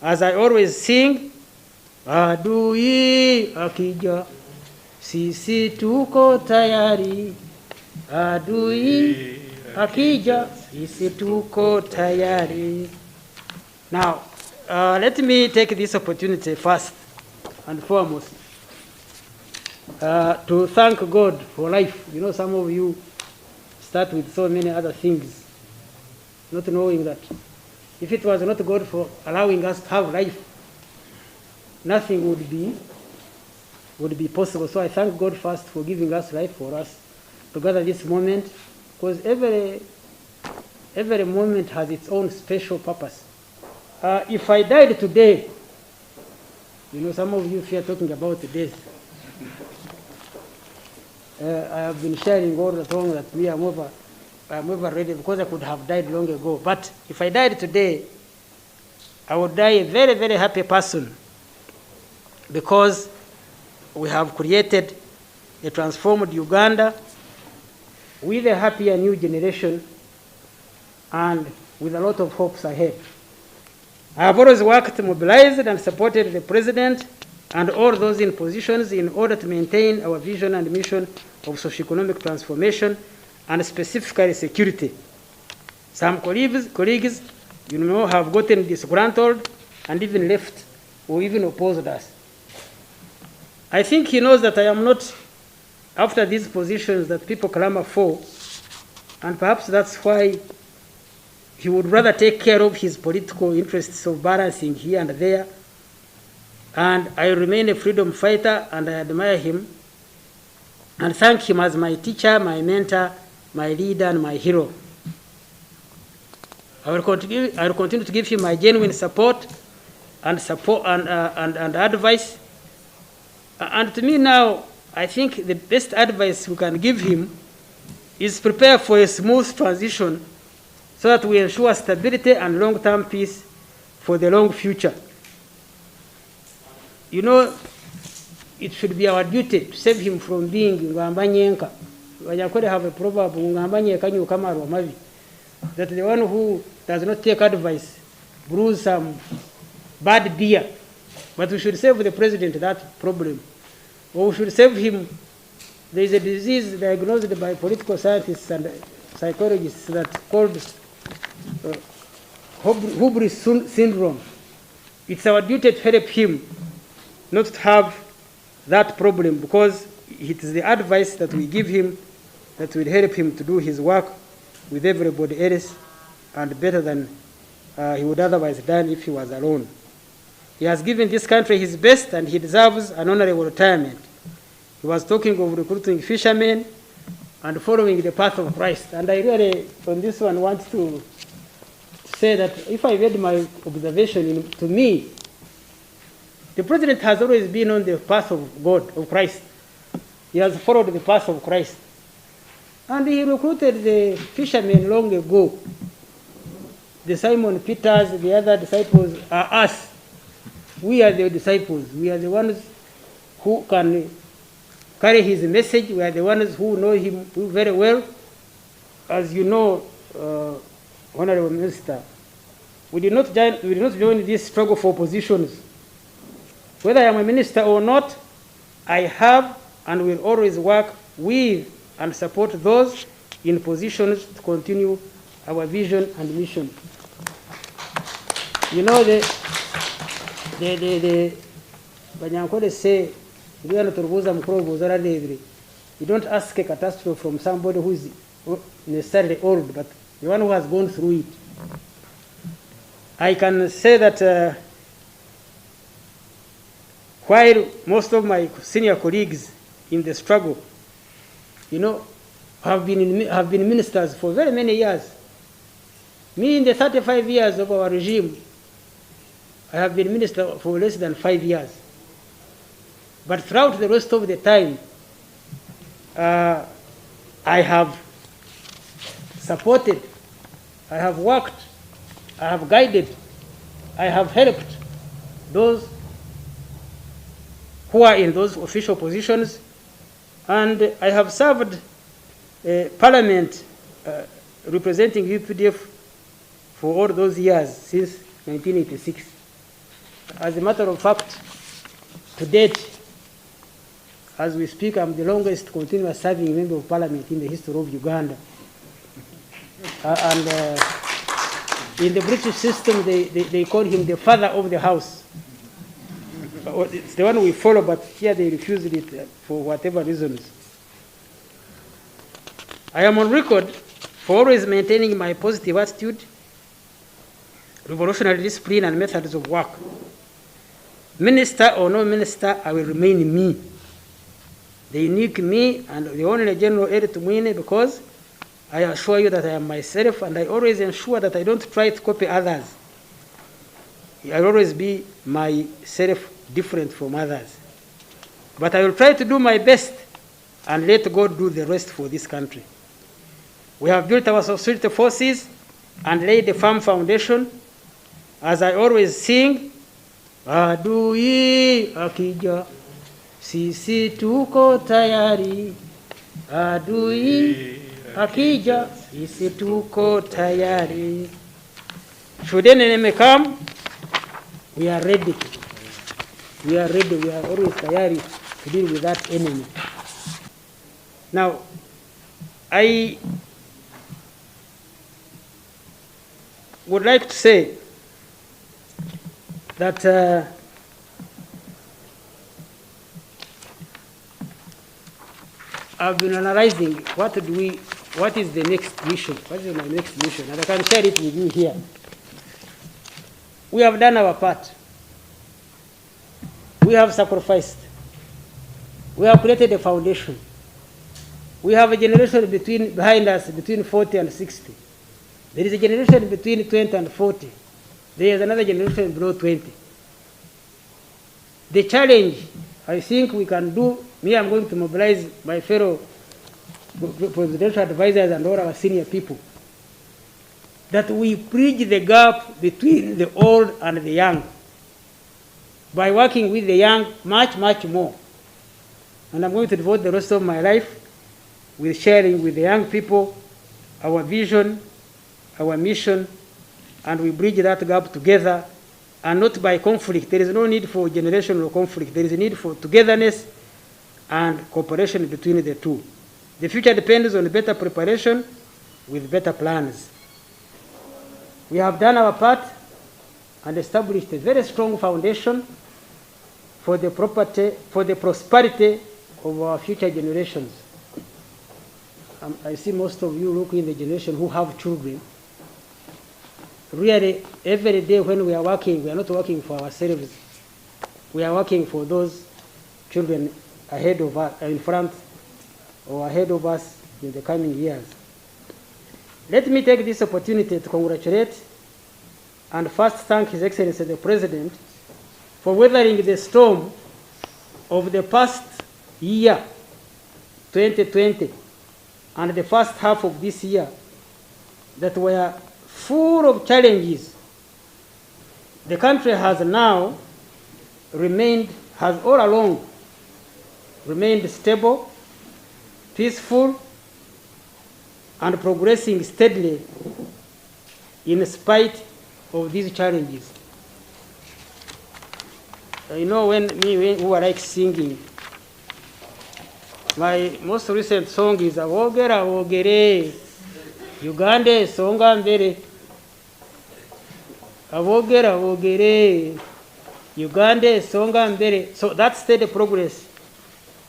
as I always sing, adui akija, sisi tuko tayari. Adui akija, sisi tuko tayari. Now, let me take this opportunity first and foremost to thank God for life. You know, some of you start with so many other things, not knowing that if it was not God for allowing us to have life, nothing would be possible. So I thank God first for giving us life for us to gather this moment, because every moment has its own special purpose. If I died today, you know, some of you fear talking about death. I have been sharing all the time that I'm ever ready, because I could have died long ago. But if I died today, I would die a very, very happy person, because we have created a transformed Uganda with a happier new generation and with a lot of hopes ahead. I have always worked, mobilized, and supported the President and all those in positions in order to maintain our vision and mission of socio-economic transformation and specifically security. Some colleagues, you know, have gotten disgruntled and even left or even opposed us. I think he knows that I am not after these positions that people clamor for, and perhaps that's why he would rather take care of his political interests of balancing here and there. And I remain a freedom fighter, and I admire him and thank him as my teacher, my mentor, my leader, and my hero. I will continue to give him my genuine support and advice. And to me now, I think the best advice we can give him is prepare for a smooth transition so that we ensure stability and long-term peace for the long future. You know, it should be our duty to save him from being Ngambanyenka. Wanyakore have a proverb, Ngambanyeka nyukamarwa mavi, that the one who does not take advice brews some bad beer. But we should save the president that problem. Or we should save him. There is a disease diagnosed by political scientists and psychologists that called hubris syndrome. It's our duty to help him not to have that problem, because it is the advice that we give him that will help him to do his work with everybody else and better than he would otherwise done if he was alone. He has given this country his best, and he deserves an honorable retirement. He was talking of recruiting fishermen and following the path of Christ. And I really, on this one, want to say that if I read my observation, to me, the president has always been on the path of God, of Christ. He has followed the path of Christ. And he recruited the fishermen long ago. The Simon Peters, the other disciples are us. We are the disciples. We are the ones who can carry his message. We are the ones who know him very well. As you know, Honorable Minister, we did not join this struggle for positions. Whether I am a minister or not, I have and will always work with and support those in positions to continue our vision and mission. You know, the Banyankole say, you don't ask a catastrophe from somebody who is necessarily old, but the one who has gone through it. I can say that while most of my senior colleagues in the struggle, you know, have been ministers for very many years. Me, in the 35 years of our regime, I have been minister for less than 5 years. But throughout the rest of the time, I have supported, I have worked, I have guided, I have helped those who are in those official positions, and I have served Parliament representing UPDF for all those years since 1986. As a matter of fact, to date, as we speak, I'm the longest continuous serving member of parliament in the history of Uganda. In the British system, they call him the father of the house. It's the one we follow, but here they refused it for whatever reasons. I am on record for always maintaining my positive attitude, revolutionary discipline, and methods of work. Minister or no minister, I will remain me. The unique me and the only Gen.Elly Tumwine, because I assure you that I am myself, and I always ensure that I don't try to copy others. I'll always be myself, different from others. But I will try to do my best and let God do the rest for this country. We have built our security forces and laid a firm foundation. As I always sing, adui akija, sisi tuko tayari. Adui akija, sisi tuko tayari. Should any enemy come, we are ready. We are ready. We are always tayari to deal with that enemy. Now, I would like to say that I've been analyzing what is the next mission, what is my next mission, and I can share it with you here. We have done our part. We have sacrificed. We have created a foundation. We have a generation behind us between 40 and 60. There is a generation between 20 and 40. There is another generation below 20. The challenge I think we can do, I'm going to mobilize my fellow presidential advisors and all our senior people, that we bridge the gap between the old and the young by working with the young much, much more. And I'm going to devote the rest of my life with sharing with the young people our vision, our mission, and we bridge that gap together, and not by conflict. There is no need for generational conflict. There is a need for togetherness and cooperation between the two. The future depends on better preparation with better plans. We have done our part and established a very strong foundation for the prosperity of our future generations. I see most of you looking in the generation who have children. Really, every day when we are working, we are not working for ourselves. We are working for those children ahead of us, in front, or ahead of us in the coming years. Let me take this opportunity to congratulate and first thank His Excellency the President for weathering the storm of the past year, 2020, and the first half of this year that were full of challenges. The country has now has all along remained stable, peaceful, and progressing steadily in spite of these challenges. You know, when who I like singing, my most recent song is Awogera Awogere, Uganda songa mbere. Awogera Awogere, Uganda songa mbere. So that steady progress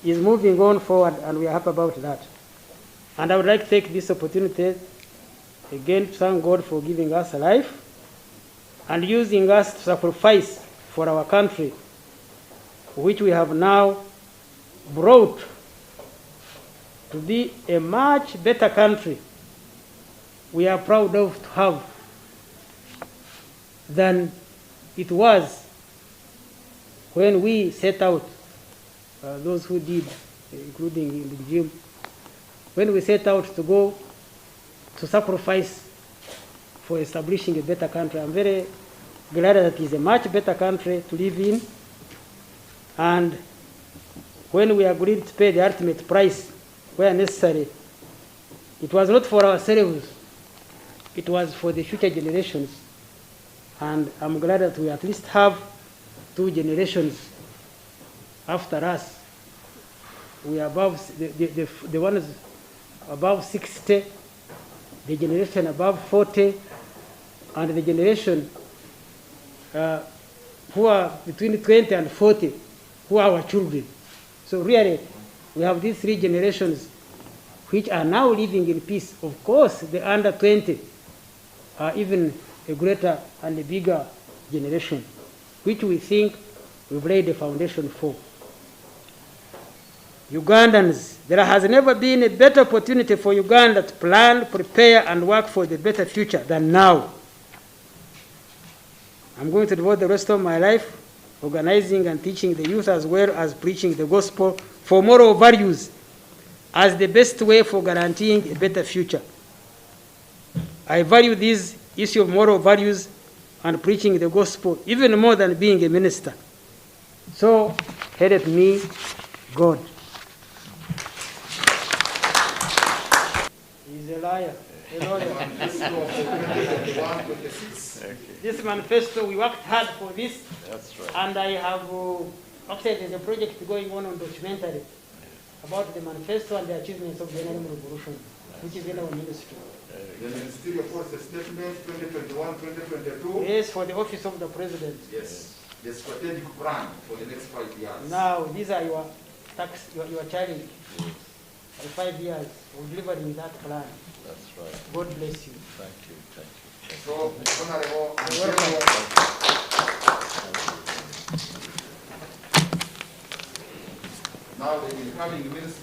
is moving on forward, and we are happy about that. And I would like to take this opportunity again to thank God for giving us life and using us to sacrifice for our country, which we have now brought to be a much better country we are proud of to have than it was when we set out, those who did, including in the gym, when we set out to go to sacrifice for establishing a better country. I'm very glad that it is a much better country to live in. And when we agreed to pay the ultimate price where necessary, it was not for ourselves, it was for the future generations. And I'm glad that we at least have 2 generations after us. We are above, the ones above 60, the generation above 40, and the generation who are between 20 and 40, who are our children. So really, we have these 3 generations which are now living in peace. Of course, the under 20 are even a greater and a bigger generation, which we think we've laid the foundation for. Ugandans, there has never been a better opportunity for Uganda to plan, prepare, and work for the better future than now. I'm going to devote the rest of my life organizing and teaching the youth as well as preaching the gospel for moral values as the best way for guaranteeing a better future. I value this issue of moral values and preaching the gospel even more than being a minister. So help me, God. He's a liar. This manifesto, we worked hard for this. That's right. And I have, actually there's a project going on documentary about the manifesto and the achievements of the Gen.Elly Revolution, which is in our ministry. The ministerial policy statement 2021-2022. Yes, for the office of the president. Yes. The strategic plan for the next 5 years. Now, these are your challenge. For 5 years, we're delivering that plan. That's right. God bless you. Thank you. Thank you. So, Honorable, now the incoming minister.